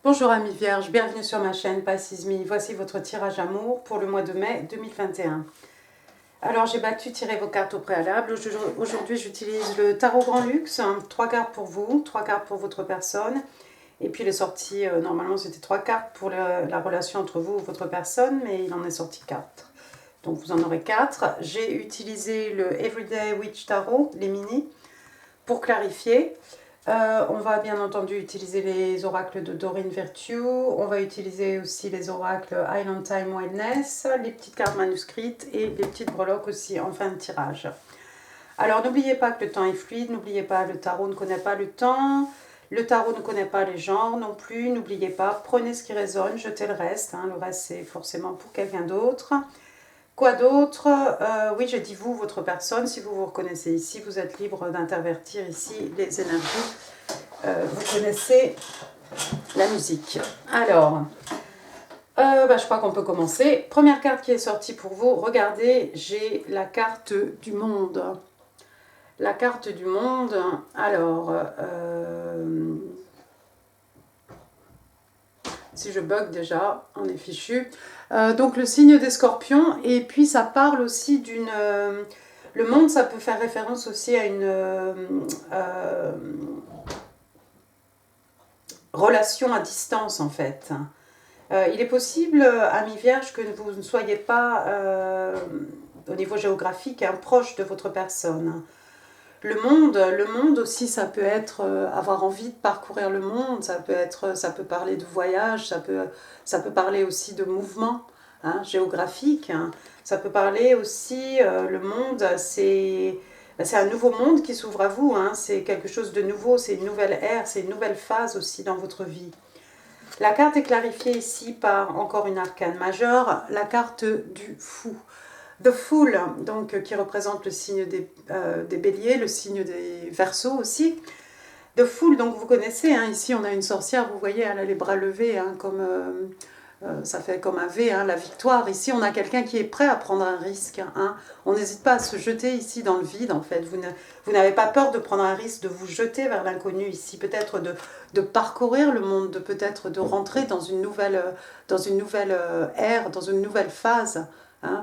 Bonjour amis vierges, bienvenue sur ma chaîne Passismi. Voici votre tirage amour pour le mois de mai 2021. Alors j'ai tirer vos cartes au préalable. Aujourd'hui j'utilise le tarot Grand Luxe, 3 cartes pour vous, 3 cartes pour votre personne. Et puis les sorties, normalement c'était 3 cartes pour la relation entre vous et votre personne, mais il en est sorti 4. Donc vous en aurez 4. J'ai utilisé le Everyday Witch Tarot, les mini, pour clarifier. On va bien entendu utiliser les oracles de Doreen Virtue, on va utiliser aussi les oracles Island Time Wildness, les petites cartes manuscrites et les petites breloques aussi en fin de tirage. Alors n'oubliez pas que le temps est fluide, n'oubliez pas le tarot ne connaît pas le temps, le tarot ne connaît pas les genres non plus, n'oubliez pas, prenez ce qui résonne, jetez le reste c'est forcément pour quelqu'un d'autre. Quoi d'autre? Oui, j'ai dit vous, votre personne, si vous vous reconnaissez ici, vous êtes libre d'intervertir ici les énergies. Vous connaissez la musique. Alors, je crois qu'on peut commencer. Première carte qui est sortie pour vous, regardez, j'ai la carte du monde. La carte du monde, alors, si je bug déjà, on est fichu. Donc le signe des scorpions, et puis ça parle aussi d'une... le monde, ça peut faire référence aussi à une relation à distance en fait. Il est possible, amis vierges, que vous ne soyez pas, au niveau géographique, proche de votre personne. Le monde aussi, ça peut être avoir envie de parcourir le monde, ça peut parler de voyage, ça peut parler aussi de mouvement géographique, ça peut parler aussi, le monde, c'est un nouveau monde qui s'ouvre à vous, c'est quelque chose de nouveau, c'est une nouvelle ère, c'est une nouvelle phase aussi dans votre vie. La carte est clarifiée ici par encore une arcane majeure, la carte du fou. The Fool, donc, qui représente le signe des béliers, le signe des verseaux aussi. The Fool, donc vous connaissez, ici on a une sorcière, vous voyez, elle a les bras levés, ça fait comme un V, la victoire. Ici on a quelqu'un qui est prêt à prendre un risque. On n'hésite pas à se jeter ici dans le vide en fait. Vous n'avez pas peur de prendre un risque, de vous jeter vers l'inconnu ici, peut-être de parcourir le monde, peut-être de rentrer dans une nouvelle ère, dans une nouvelle phase.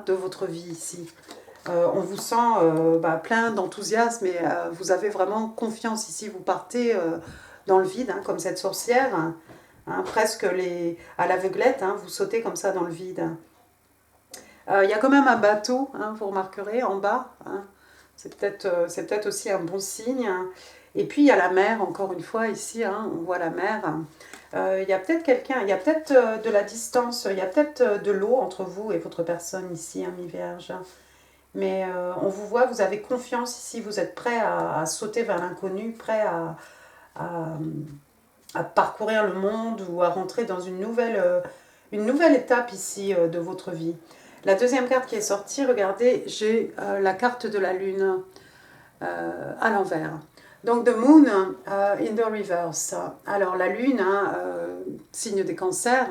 De votre vie ici. On vous sent plein d'enthousiasme et vous avez vraiment confiance ici. Vous partez dans le vide, comme cette sorcière, presque à l'aveuglette, vous sautez comme ça dans le vide. Il y a quand même un bateau, vous remarquerez, en bas. C'est peut-être aussi un bon signe. Et puis il y a la mer, encore une fois, ici, on voit la mer. Il y a peut-être quelqu'un, il y a peut-être de la distance, il y a peut-être de l'eau entre vous et votre personne ici, amis vierges. Mais on vous voit, vous avez confiance ici, vous êtes prêt à sauter vers l'inconnu, prêt à parcourir le monde ou à rentrer dans une nouvelle étape ici de votre vie. La deuxième carte qui est sortie, regardez, j'ai la carte de la lune à l'envers. Donc, the moon in the reverse. Alors, la lune, signe des cancers.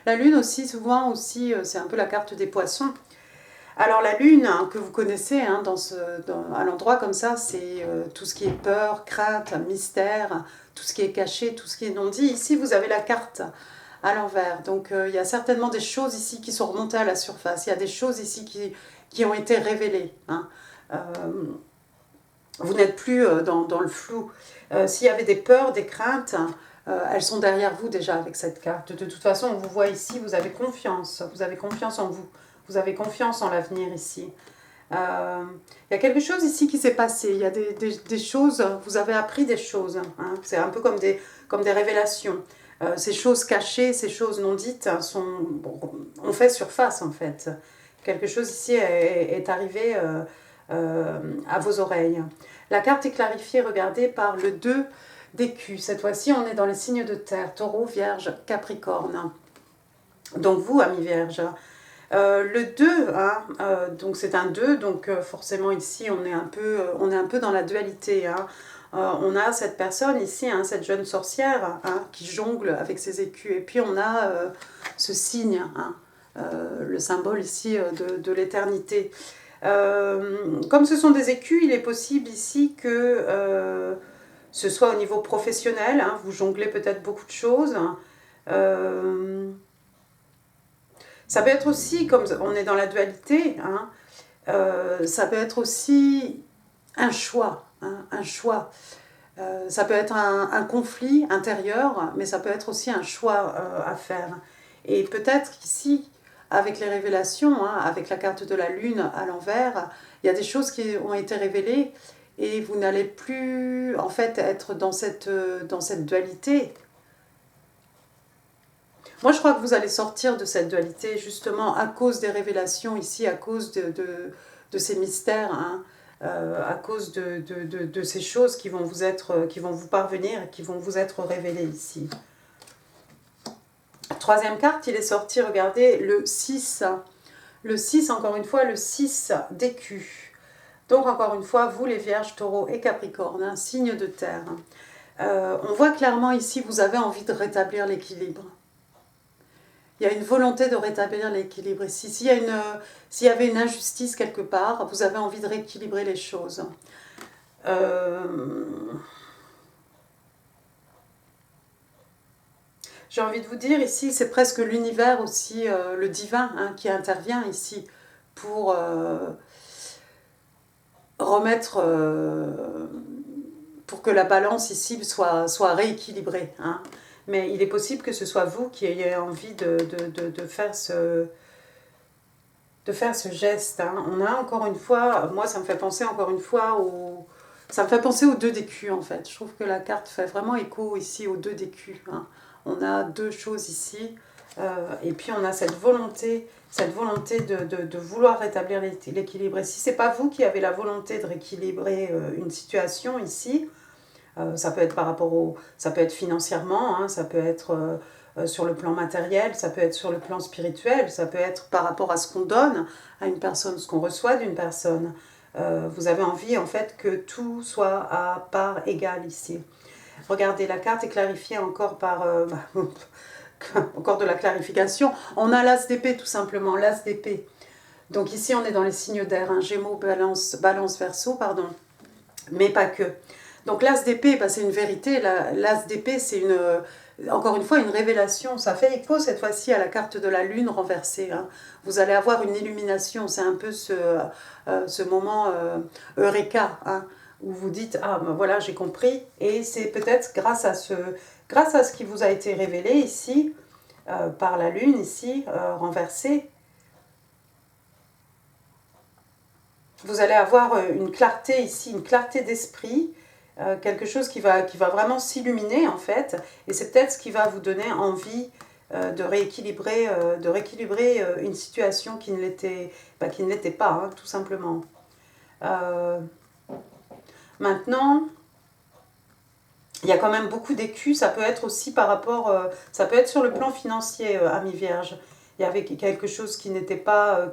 La lune aussi, souvent, aussi, c'est un peu la carte des poissons. Alors, la lune, que vous connaissez, à l'endroit comme ça, c'est tout ce qui est peur, crainte, mystère, tout ce qui est caché, tout ce qui est non dit. Ici, vous avez la carte à l'envers. Donc, il y a certainement des choses ici qui sont remontées à la surface. Il y a des choses ici qui ont été révélées. Vous n'êtes plus dans le flou. S'il y avait des peurs, des craintes, elles sont derrière vous déjà avec cette carte. De toute façon, on vous voit ici, vous avez confiance en vous, vous avez confiance en l'avenir ici. Il y a quelque chose ici qui s'est passé, il y a des choses, vous avez appris des choses, c'est un peu comme des révélations. Ces choses cachées, ces choses non dites, ont fait surface en fait. Quelque chose ici est arrivé à vos oreilles. La carte est clarifiée, regardez, par le 2 d'écus. Cette fois-ci, on est dans les signes de terre, taureau, vierge, capricorne. Donc vous, amis vierges, le 2, donc c'est un 2, donc forcément ici, on est un peu dans la dualité. On a cette personne ici, cette jeune sorcière qui jongle avec ses écus. Et puis on a ce signe, le symbole ici de l'éternité. Comme ce sont des écus, il est possible ici que ce soit au niveau professionnel, vous jonglez peut-être beaucoup de choses, Ça peut être aussi, comme on est dans la dualité, hein, ça peut être aussi un choix, hein, un choix. Ça peut être un conflit intérieur, mais ça peut être aussi un choix à faire. Et peut-être qu'ici, avec les révélations, hein, avec la carte de la lune à l'envers, il y a des choses qui ont été révélées et vous n'allez plus en fait être dans cette dualité. Moi, je crois que vous allez sortir de cette dualité justement à cause des révélations ici, à cause de ces mystères, hein, à cause de ces choses qui vont vous parvenir, qui vont vous être révélées ici. Troisième carte, il est sorti, regardez, le 6. Le 6, encore une fois, le 6 d'écus. Donc, encore une fois, vous les Vierges, Taureaux et Capricornes, hein, signes de terre. On voit clairement ici, vous avez envie de rétablir l'équilibre. Il y a une volonté de rétablir l'équilibre ici. S'il y avait une injustice quelque part, vous avez envie de rééquilibrer les choses. J'ai envie de vous dire ici, c'est presque l'univers aussi, le divin, hein, qui intervient ici pour remettre, pour que la balance ici soit rééquilibrée. Hein. Mais il est possible que ce soit vous qui ayez envie de faire ce geste. Hein. On a encore une fois, moi ça me fait penser encore une fois ça me fait penser aux 2 d'écus en fait. Je trouve que la carte fait vraiment écho ici aux 2 d'écus. Hein. On a 2 choses ici et puis on a cette volonté de vouloir rétablir l'équilibre. Et si ce n'est pas vous qui avez la volonté de rééquilibrer une situation ici, ça peut être ça peut être financièrement, hein, ça peut être sur le plan matériel, ça peut être sur le plan spirituel, ça peut être par rapport à ce qu'on donne à une personne, ce qu'on reçoit d'une personne. Vous avez envie en fait que tout soit à part égale ici. Regardez, la carte est clarifiée encore par encore de la clarification. On a l'as d'épée tout simplement, l'as d'épée. Donc ici on est dans les signes d'air, hein, Gémeaux, balance, Verseau, pardon, mais pas que. Donc l'as d'épée, bah, c'est une vérité, l'as d'épée c'est encore une fois une révélation, ça fait écho cette fois-ci à la carte de la lune renversée. Hein. Vous allez avoir une illumination, c'est un peu ce moment Eureka, hein, où vous dites « Ah, ben voilà, j'ai compris ». Et c'est peut-être grâce à ce qui vous a été révélé ici, par la lune ici, renversée, vous allez avoir une clarté ici, une clarté d'esprit, quelque chose qui va vraiment s'illuminer en fait, et c'est peut-être ce qui va vous donner envie de rééquilibrer une situation qui ne l'était pas, hein, tout simplement. Maintenant, il y a quand même beaucoup d'écus, ça peut être aussi par rapport, ça peut être sur le plan financier, ami Vierge. Il y avait quelque chose qui n'était pas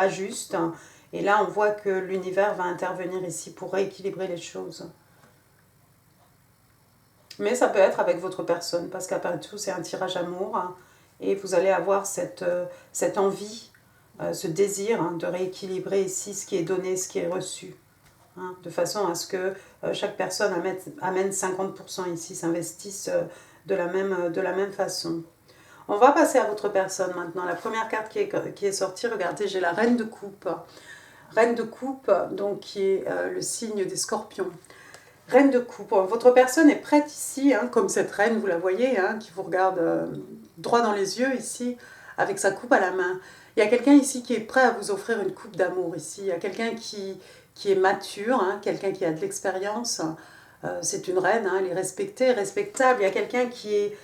juste. Hein. Et là, on voit que l'univers va intervenir ici pour rééquilibrer les choses. Mais ça peut être avec votre personne, parce qu'après tout, c'est un tirage amour. Hein, et vous allez avoir cette envie, ce désir hein, de rééquilibrer ici ce qui est donné, ce qui est reçu. Hein, de façon à ce que chaque personne amène 50% ici, s'investisse de la même façon. On va passer à votre personne maintenant. La première carte qui est sortie, regardez, j'ai la Reine de Coupe. Reine de Coupe, donc qui est le signe des Scorpions. Reine de Coupe, votre personne est prête ici, hein, comme cette reine, vous la voyez, hein, qui vous regarde droit dans les yeux ici, avec sa coupe à la main. Il y a quelqu'un ici qui est prêt à vous offrir une coupe d'amour ici. Il y a quelqu'un qui est mature, hein, quelqu'un qui a de l'expérience. C'est une reine, hein, elle est respectée, respectable. Il y a quelqu'un qui est...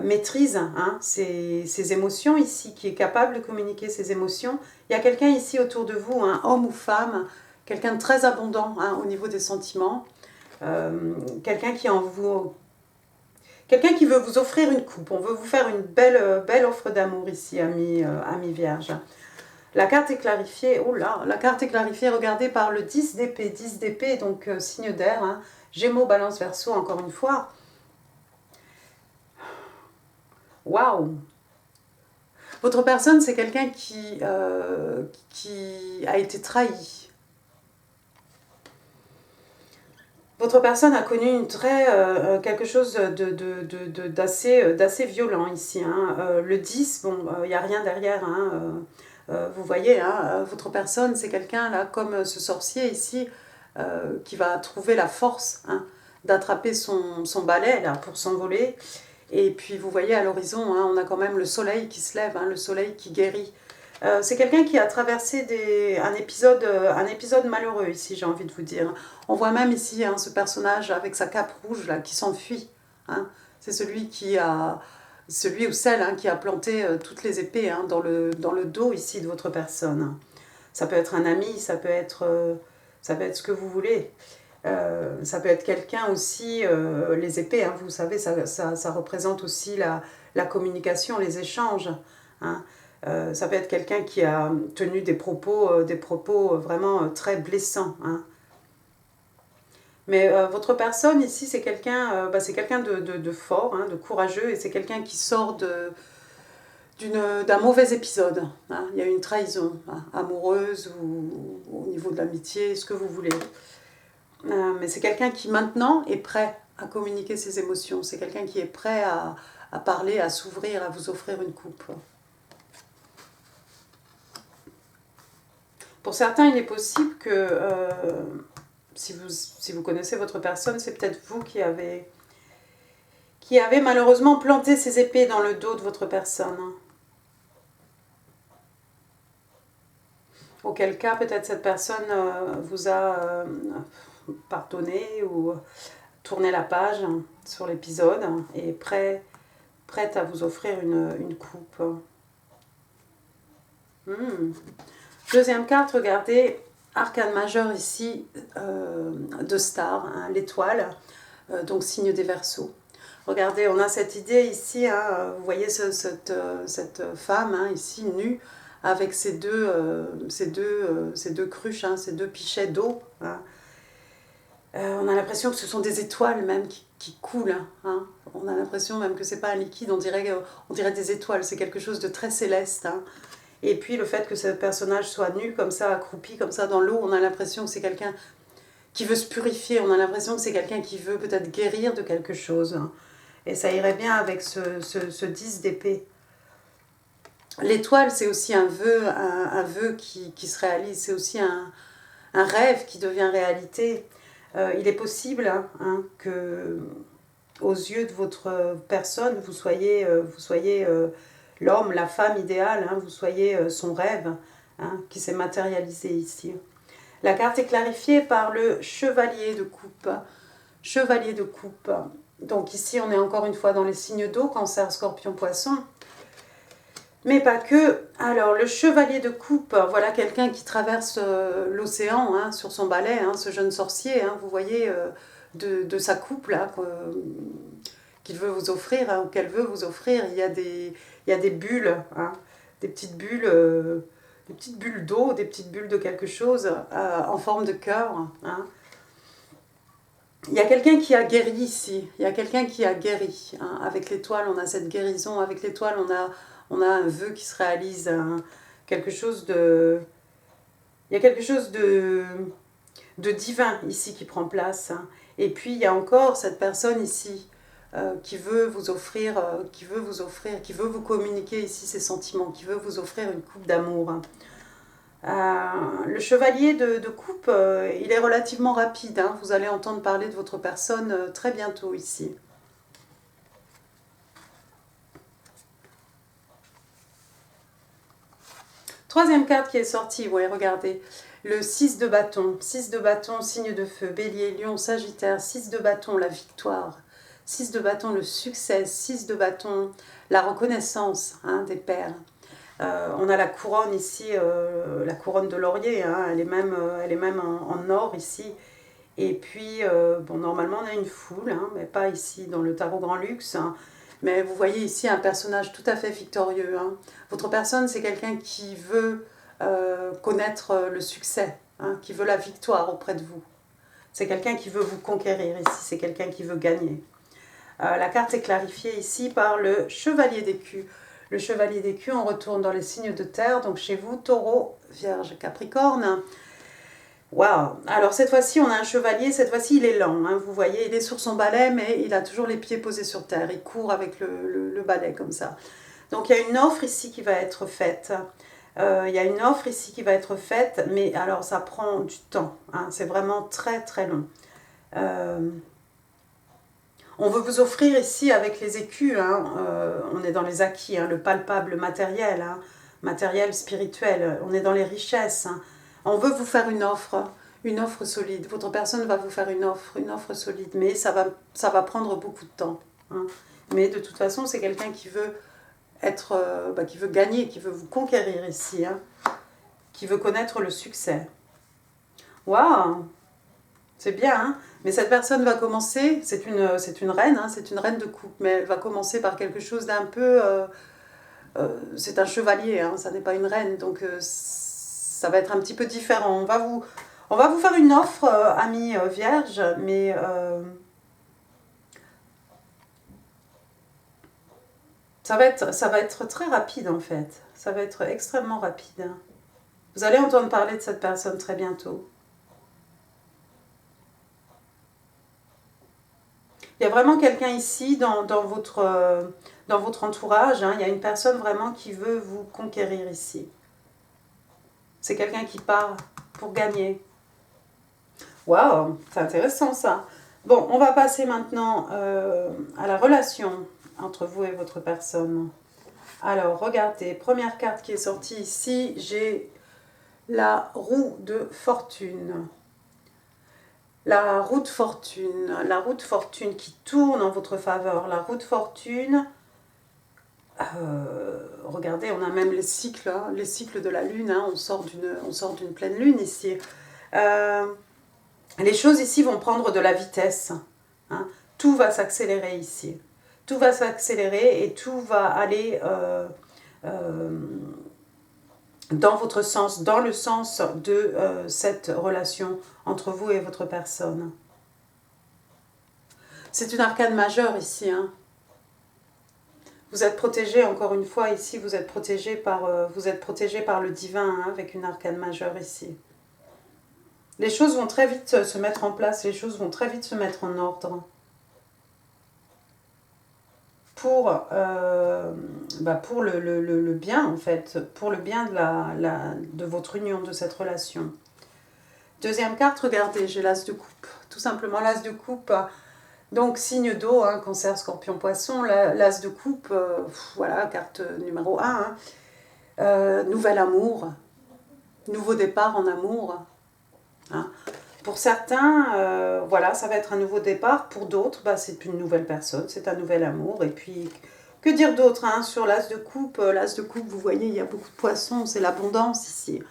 maîtrise hein, ses émotions ici, qui est capable de communiquer ses émotions. Il y a quelqu'un ici autour de vous, un homme ou femme, quelqu'un de très abondant hein, au niveau des sentiments, quelqu'un qui veut vous offrir une coupe, on veut vous faire une belle offre d'amour ici, ami Vierge. La carte est clarifiée, oh là, la carte est clarifiée, regardez par le 10 d'épée, donc signe d'air, hein, Gémeaux, Balance, Verseau, encore une fois. Waouh! Votre personne, c'est quelqu'un qui a été trahi. Votre personne a connu quelque chose d'assez violent ici. Hein. Le 10, bon, il n'y a rien derrière. Hein. Vous voyez, hein, votre personne, c'est quelqu'un, là, comme ce sorcier ici, qui va trouver la force hein, d'attraper son balai, là, pour s'envoler. Et puis, vous voyez, à l'horizon, hein, on a quand même le soleil qui se lève, hein, le soleil qui guérit. C'est quelqu'un qui a traversé un épisode malheureux ici, j'ai envie de vous dire. On voit même ici hein, ce personnage avec sa cape rouge là, qui s'enfuit. Hein. C'est celui ou celle hein, qui a planté toutes les épées hein, dans le dos ici de votre personne. Ça peut être un ami, ça peut être ce que vous voulez. Ça peut être quelqu'un aussi, les épées, hein, vous savez, ça représente aussi la communication, les échanges. Hein. Ça peut être quelqu'un qui a tenu des propos vraiment très blessants. Hein. Mais votre personne ici, c'est quelqu'un de fort, hein, de courageux, et c'est quelqu'un qui sort d'un mauvais épisode. Hein. Il y a une trahison hein, amoureuse ou au niveau de l'amitié, ce que vous voulez. Mais c'est quelqu'un qui maintenant est prêt à communiquer ses émotions. C'est quelqu'un qui est prêt à parler, à s'ouvrir, à vous offrir une coupe. Pour certains, il est possible que, si vous connaissez votre personne, c'est peut-être vous qui avez malheureusement planté ces épées dans le dos de votre personne. Auquel cas, peut-être cette personne vous a pardonné ou tourné la page sur l'épisode et prête à vous offrir une coupe. Deuxième carte, regardez, arcane majeur ici, de star, hein, l'étoile, donc signe des Verseaux. Regardez, on a cette idée ici, hein, vous voyez cette femme hein, ici, nue, avec ces deux cruches, hein, ces deux pichets d'eau. Hein. On a l'impression que ce sont des étoiles même qui coulent. Hein. On a l'impression même que c'est pas un liquide, on dirait des étoiles, c'est quelque chose de très céleste. Hein. Et puis le fait que ce personnage soit nu comme ça, accroupi comme ça dans l'eau, on a l'impression que c'est quelqu'un qui veut se purifier, on a l'impression que c'est quelqu'un qui veut peut-être guérir de quelque chose. Et ça irait bien avec ce 10 d'épée. L'étoile, c'est aussi un vœu qui se réalise, c'est aussi un rêve qui devient réalité. Il est possible hein, que, aux yeux de votre personne, vous soyez l'homme, la femme idéale, hein, vous soyez son rêve hein, qui s'est matérialisé ici. La carte est clarifiée par le chevalier de coupe. Chevalier de coupe. Donc ici, on est encore une fois dans les signes d'eau, Cancer, Scorpion, Poisson. Mais pas que. Alors, le chevalier de coupe, voilà quelqu'un qui traverse l'océan hein, sur son balai, hein, ce jeune sorcier, hein, vous voyez, de sa coupe là, qu'il veut vous offrir, hein, ou qu'elle veut vous offrir. Il y a des bulles, hein, des petites bulles d'eau, des petites bulles de quelque chose en forme de cœur. Hein. Il y a quelqu'un qui a guéri ici, il y a quelqu'un qui a guéri. Hein. Avec l'étoile, on a cette guérison, avec l'étoile, on a un vœu qui se réalise, hein. Il y a quelque chose de divin ici qui prend place. Hein. Et puis il y a encore cette personne ici qui veut vous communiquer ici ses sentiments, qui veut vous offrir une coupe d'amour. Hein. Le chevalier de coupe, il est relativement rapide. Hein. Vous allez entendre parler de votre personne très bientôt ici. Troisième carte qui est sortie, ouais, regardez. Le 6 de bâton. 6 de bâton, signe de feu. Bélier, Lion, Sagittaire. 6 de bâton, la victoire. 6 de bâton, le succès. 6 de bâton, la reconnaissance hein, des pères. On a la couronne ici, la couronne de laurier. Hein, elle est même en or ici. Et puis, bon, normalement, on a une foule, hein, mais pas ici dans le tarot Grand Luxe. Hein. Mais vous voyez ici un personnage tout à fait victorieux. Hein. Votre personne, c'est quelqu'un qui veut connaître le succès, hein, qui veut la victoire auprès de vous. C'est quelqu'un qui veut vous conquérir ici, c'est quelqu'un qui veut gagner. La carte est clarifiée ici par le chevalier d'écus. Le chevalier d'écus, on retourne dans les signes de terre, donc chez vous, Taureau, Vierge, Capricorne. Waouh! Alors cette fois-ci, on a un chevalier, cette fois-ci, il est lent, hein, vous voyez, il est sur son balai, mais il a toujours les pieds posés sur terre, il court avec le balai comme ça. Donc il y a une offre ici qui va être faite. Il y a une offre ici qui va être faite, mais alors ça prend du temps, hein, c'est vraiment très très long. Euh, on veut vous offrir ici avec les écus, hein, on est dans les acquis, hein, le palpable, le matériel, hein, matériel spirituel, on est dans les richesses. Hein. On veut vous faire une offre solide. Votre personne va vous faire une offre solide, mais ça va prendre beaucoup de temps. Hein. Mais de toute façon, c'est quelqu'un qui veut être, qui veut gagner, qui veut vous conquérir ici, hein, qui veut connaître le succès. Waouh! C'est bien, hein? Mais cette personne va commencer, c'est une reine, hein, c'est une reine de coupe, mais elle va commencer par quelque chose d'un peu... c'est un chevalier, hein, ça n'est pas une reine, donc ça va être un petit peu différent. On va vous faire une offre, amie vierge, mais ça va être très rapide en fait. Ça va être extrêmement rapide. Vous allez entendre parler de cette personne très bientôt. Il y a vraiment quelqu'un ici dans votre entourage. Hein, il y a une personne vraiment qui veut vous conquérir ici. C'est quelqu'un qui part pour gagner. Waouh, c'est intéressant ça. Bon, on va passer maintenant à la relation entre vous et votre personne. Alors, regardez, première carte qui est sortie ici, j'ai la roue de fortune. La roue de fortune qui tourne en votre faveur. La roue de fortune, regardez, on a même les cycles de la lune, hein, on sort d'une pleine lune ici. Les choses ici vont prendre de la vitesse. Hein. Tout va s'accélérer ici. Tout va s'accélérer et tout va aller dans votre sens, dans le sens de cette relation entre vous et votre personne. C'est une arcane majeure ici. Hein. Vous êtes protégé, encore une fois, ici, vous êtes protégé par le divin, hein, avec une arcane majeure ici. Les choses vont très vite se mettre en place, les choses vont très vite se mettre en ordre. Pour le bien, en fait, pour le bien de votre union, de cette relation. Deuxième carte, regardez, j'ai l'as de coupe. Tout simplement l'as de coupe. Donc, signe d'eau, hein, cancer, scorpion, poisson, l'as de coupe, voilà, carte numéro 1. Hein. Nouvel amour, nouveau départ en amour. Hein. Pour certains, voilà, ça va être un nouveau départ. Pour d'autres, c'est une nouvelle personne, c'est un nouvel amour. Et puis, que dire d'autre hein, sur l'as de coupe? L'as de coupe, vous voyez, il y a beaucoup de poissons, c'est l'abondance ici.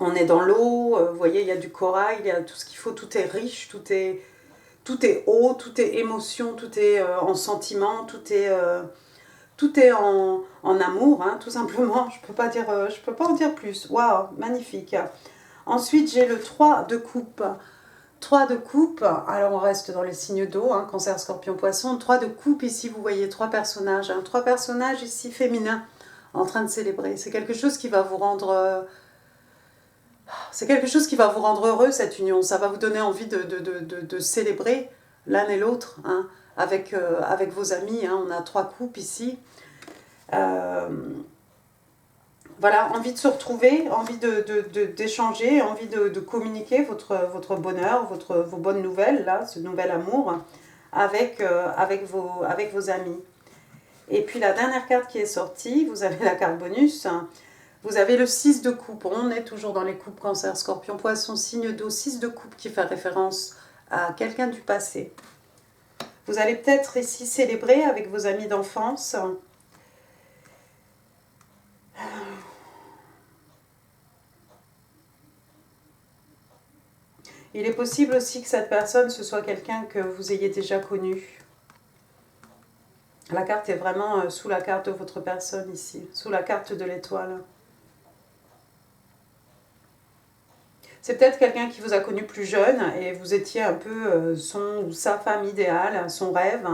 On est dans l'eau, vous voyez, il y a du corail, il y a tout ce qu'il faut, tout est riche, tout est haut, tout est émotion, tout est en sentiment, tout est en amour, hein, tout simplement. Je peux pas en dire plus. Waouh, magnifique. Ensuite, j'ai le 3 de coupe. 3 de coupe, alors on reste dans les signes d'eau, hein, cancer, scorpion, poisson. 3 de coupe, ici vous voyez 3 personnages. Hein, 3 personnages ici féminins en train de célébrer. C'est quelque chose qui va vous rendre... c'est quelque chose qui va vous rendre heureux, cette union. Ça va vous donner envie de célébrer l'un et l'autre, hein, avec vos amis. Hein. On a 3 coupes ici. Voilà, envie de se retrouver, envie d'échanger, envie de communiquer votre bonheur, vos bonnes nouvelles, là, ce nouvel amour, avec vos amis. Et puis la dernière carte qui est sortie, vous avez la carte bonus, vous avez le 6 de coupe. On est toujours dans les coupes cancer, scorpion, poisson, signe d'eau, 6 de coupe qui fait référence à quelqu'un du passé. Vous allez peut-être ici célébrer avec vos amis d'enfance. Il est possible aussi que cette personne, ce soit quelqu'un que vous ayez déjà connu. La carte est vraiment sous la carte de votre personne ici, sous la carte de l'étoile. C'est peut-être quelqu'un qui vous a connu plus jeune et vous étiez un peu son ou sa femme idéale, son rêve.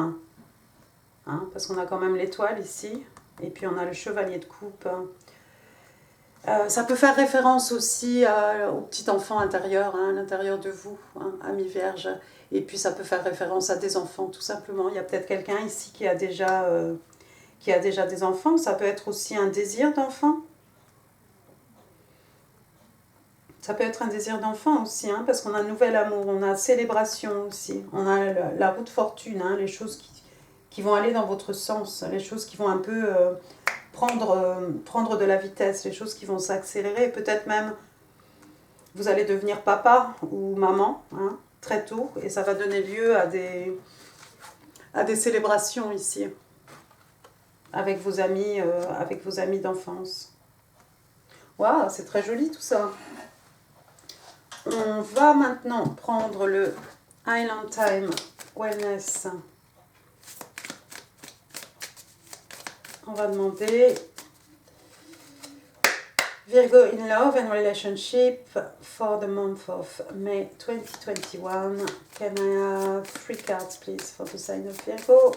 Hein, parce qu'on a quand même l'étoile ici. Et puis on a le chevalier de coupe. Ça peut faire référence aussi au petit enfant intérieur, hein, à l'intérieur de vous, hein, ami Vierge. Et puis ça peut faire référence à des enfants, tout simplement. Il y a peut-être quelqu'un ici qui a déjà des enfants. Ça peut être aussi un désir d'enfant. Ça peut être un désir d'enfant aussi, hein, parce qu'on a un nouvel amour, on a célébration aussi. On a la roue de fortune, hein, les choses qui vont aller dans votre sens, les choses qui vont un peu prendre de la vitesse, les choses qui vont s'accélérer. Peut-être même vous allez devenir papa ou maman, hein, très tôt, et ça va donner lieu à des célébrations ici, avec vos amis d'enfance. Waouh, c'est très joli tout ça. On va maintenant prendre le Island Time Wellness. On va demander Virgo in love and relationship for the month of May 2021. Can I have 3 cards, please, for the sign of Virgo?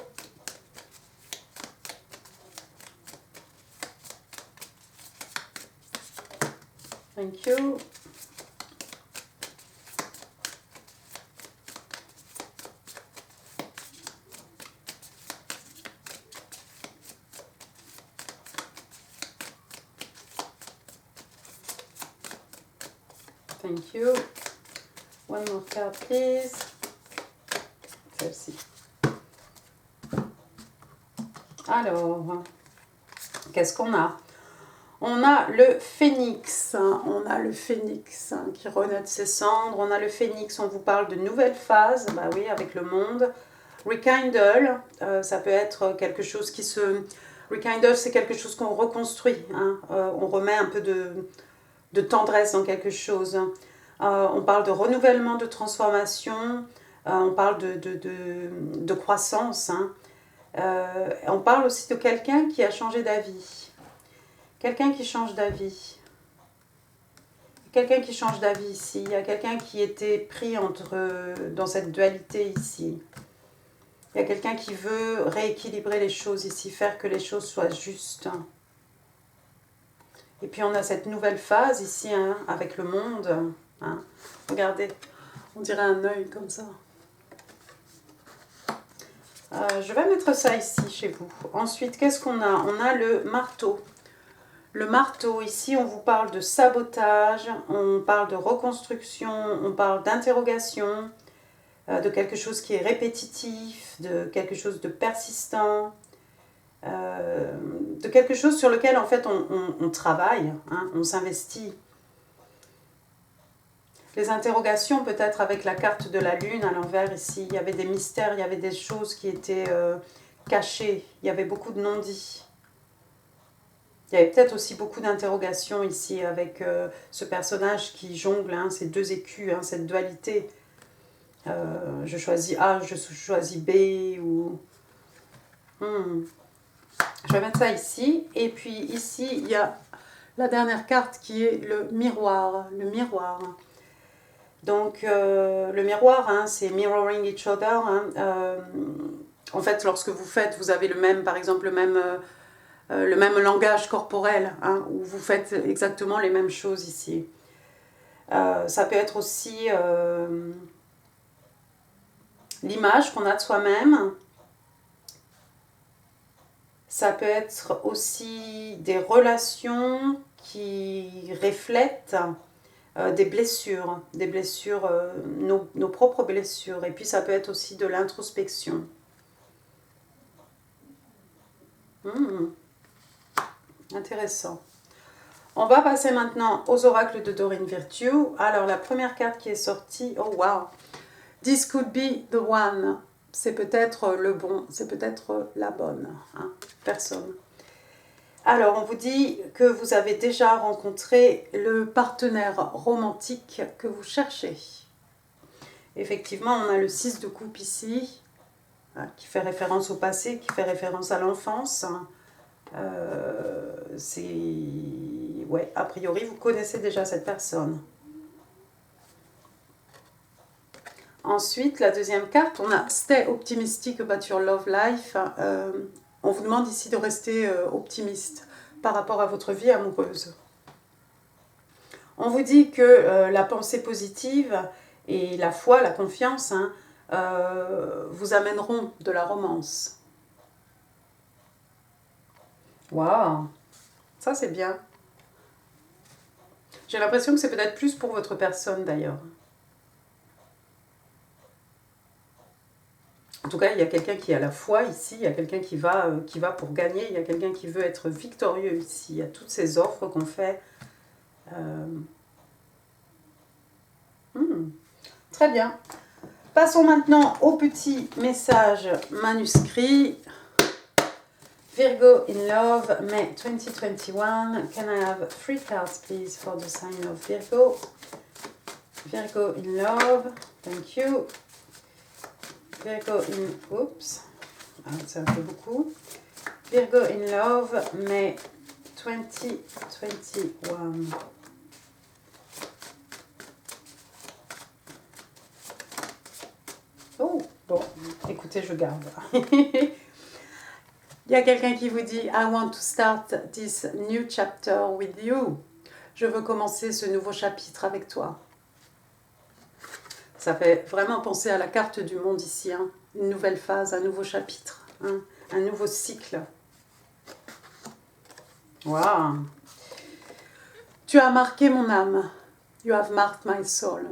Thank you. Thank you. One more card, please. Celle-ci. Alors, qu'est-ce qu'on a? On a le phénix. On a le phénix qui renaît de ses cendres. On a le phénix, on vous parle de nouvelles phases. Bah oui, avec le monde. Rekindle, ça peut être quelque chose qui se... Rekindle, c'est quelque chose qu'on reconstruit. Hein. On remet un peu de tendresse dans quelque chose. On parle de renouvellement, de transformation, on parle de croissance. Hein. On parle aussi de quelqu'un qui a changé d'avis. Quelqu'un qui change d'avis. Quelqu'un qui change d'avis ici. Il y a quelqu'un qui était pris dans cette dualité ici. Il y a quelqu'un qui veut rééquilibrer les choses ici, faire que les choses soient justes. Et puis on a cette nouvelle phase ici, hein, avec le monde. Hein. Regardez, on dirait un œil comme ça. Je vais mettre ça ici chez vous. Ensuite, qu'est-ce qu'on a? On a le marteau. Le marteau, ici, on vous parle de sabotage, on parle de reconstruction, on parle d'interrogation, de quelque chose qui est répétitif, de quelque chose de persistant, de quelque chose sur lequel, en fait, on travaille, hein, on s'investit. Les interrogations, peut-être avec la carte de la lune à l'envers ici, il y avait des mystères, il y avait des choses qui étaient cachées, il y avait beaucoup de non-dits. Il y avait peut-être aussi beaucoup d'interrogations ici avec ce personnage qui jongle, hein, ces deux écus, hein, cette dualité. Je choisis A, je choisis B, ou... Je vais mettre ça ici. Et puis ici, il y a la dernière carte qui est le miroir. Le miroir. Donc, le miroir, hein, c'est mirroring each other. Hein. En fait, lorsque vous faites, vous avez le même, par exemple, le même langage corporel, hein, où vous faites exactement les mêmes choses ici. Ça peut être aussi l'image qu'on a de soi-même. Ça peut être aussi des relations qui reflètent des blessures, nos propres blessures. Et puis ça peut être aussi de l'introspection. Intéressant. On va passer maintenant aux oracles de Doreen Virtue. Alors la première carte qui est sortie, oh wow, This could be the one. C'est peut-être le bon, c'est peut-être la bonne, hein, personne. Alors, on vous dit que vous avez déjà rencontré le partenaire romantique que vous cherchez. Effectivement, on a le 6 de coupe ici, hein, qui fait référence au passé, qui fait référence à l'enfance. Ouais, a priori, vous connaissez déjà cette personne. Ensuite, la deuxième carte, on a Stay optimistic about your love life. On vous demande ici de rester optimiste par rapport à votre vie amoureuse. On vous dit que la pensée positive et la foi, la confiance, hein, vous amèneront de la romance. Waouh, ça c'est bien. J'ai l'impression que c'est peut-être plus pour votre personne d'ailleurs. En tout cas, il y a quelqu'un qui a la foi ici, il y a quelqu'un qui va pour gagner, il y a quelqu'un qui veut être victorieux ici. Il y a toutes ces offres qu'on fait. Très bien. Passons maintenant au petit message manuscrit. Virgo in love, May 2021. Can I have 3 cards, please, for the sign of Virgo? Virgo in love, thank you. Virgo in... Oups, c'est un peu beaucoup. Virgo in love, May 2021. Oh, bon, écoutez, je garde. Il y a quelqu'un qui vous dit « I want to start this new chapter with you ». Je veux commencer ce nouveau chapitre avec toi. Ça fait vraiment penser à la carte du monde ici. Hein. Une nouvelle phase, un nouveau chapitre, hein, un nouveau cycle. Waouh! Tu as marqué mon âme. You have marked my soul.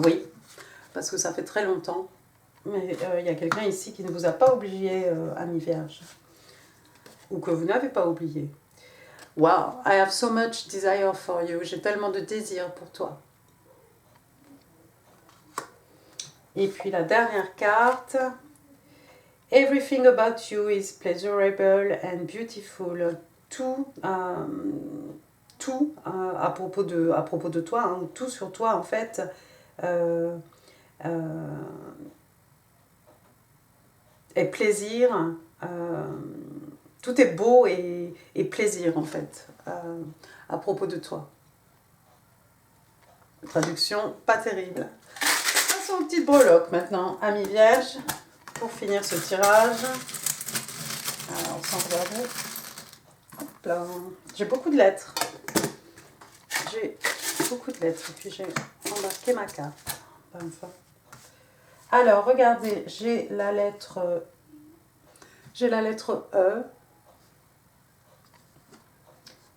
Oui, parce que ça fait très longtemps. Mais il y a quelqu'un ici qui ne vous a pas oublié, ami Vierge. Ou que vous n'avez pas oublié. Wow, I have so much desire for you. J'ai tellement de désir pour toi. Et puis la dernière carte. Everything about you is pleasurable and beautiful. Tout à propos de toi, hein, tout sur toi en fait, est plaisir. Tout est beau et plaisir en fait à propos de toi. Traduction pas terrible. Passons aux petites breloques maintenant, amis vierges, pour finir ce tirage. Alors sans regarder. Hop là. J'ai beaucoup de lettres. J'ai beaucoup de lettres et puis j'ai embarqué ma carte. Alors regardez, j'ai la lettre E.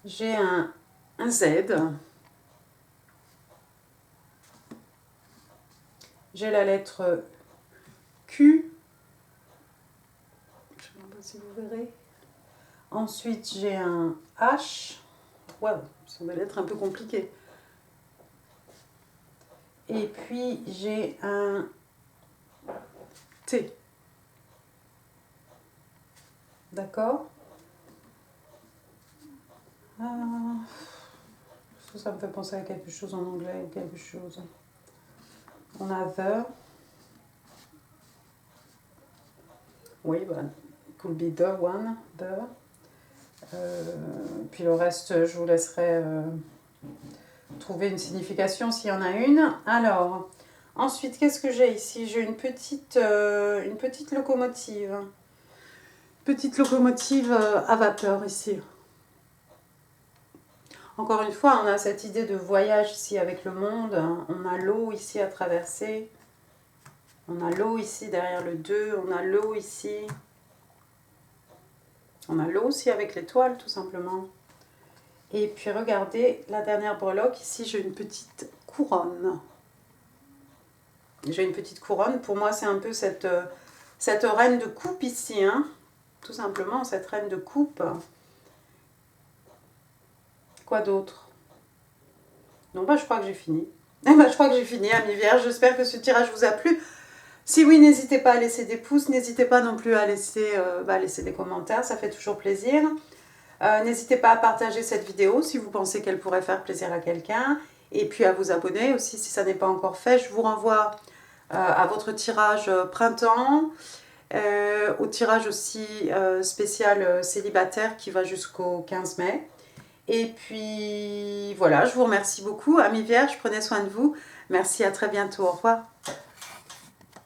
J'ai un Z. J'ai la lettre Q. Je ne sais pas si vous verrez. Ensuite, j'ai un H. Waouh, ce sont des lettres un peu compliquées. Et puis, j'ai un T. D'accord? Ça me fait penser à quelque chose en anglais ou quelque chose. On a the. Oui, bah, could be the one, the. Puis le reste, je vous laisserai trouver une signification s'il y en a une. Alors, ensuite, qu'est-ce que j'ai ici? J'ai une petite locomotive. Petite locomotive à vapeur ici. Encore une fois, on a cette idée de voyage ici avec le monde. On a l'eau ici à traverser. On a l'eau ici derrière le 2. On a l'eau ici. On a l'eau aussi avec l'étoile, tout simplement. Et puis, regardez, la dernière breloque. Ici, j'ai une petite couronne. J'ai une petite couronne. Pour moi, c'est un peu cette reine de coupe ici. Hein. Tout simplement, cette reine de coupe. Quoi d'autre? Non, bah, je crois que j'ai fini. Je crois que j'ai fini, amis vierges. J'espère que ce tirage vous a plu. Si oui, n'hésitez pas à laisser des pouces. N'hésitez pas non plus à laisser des commentaires. Ça fait toujours plaisir. N'hésitez pas à partager cette vidéo si vous pensez qu'elle pourrait faire plaisir à quelqu'un. Et puis à vous abonner aussi si ça n'est pas encore fait. Je vous renvoie à votre tirage printemps. Au tirage aussi spécial célibataire qui va jusqu'au 15 mai. Et puis voilà, je vous remercie beaucoup. Amis vierges, prenez soin de vous. Merci, à très bientôt. Au revoir.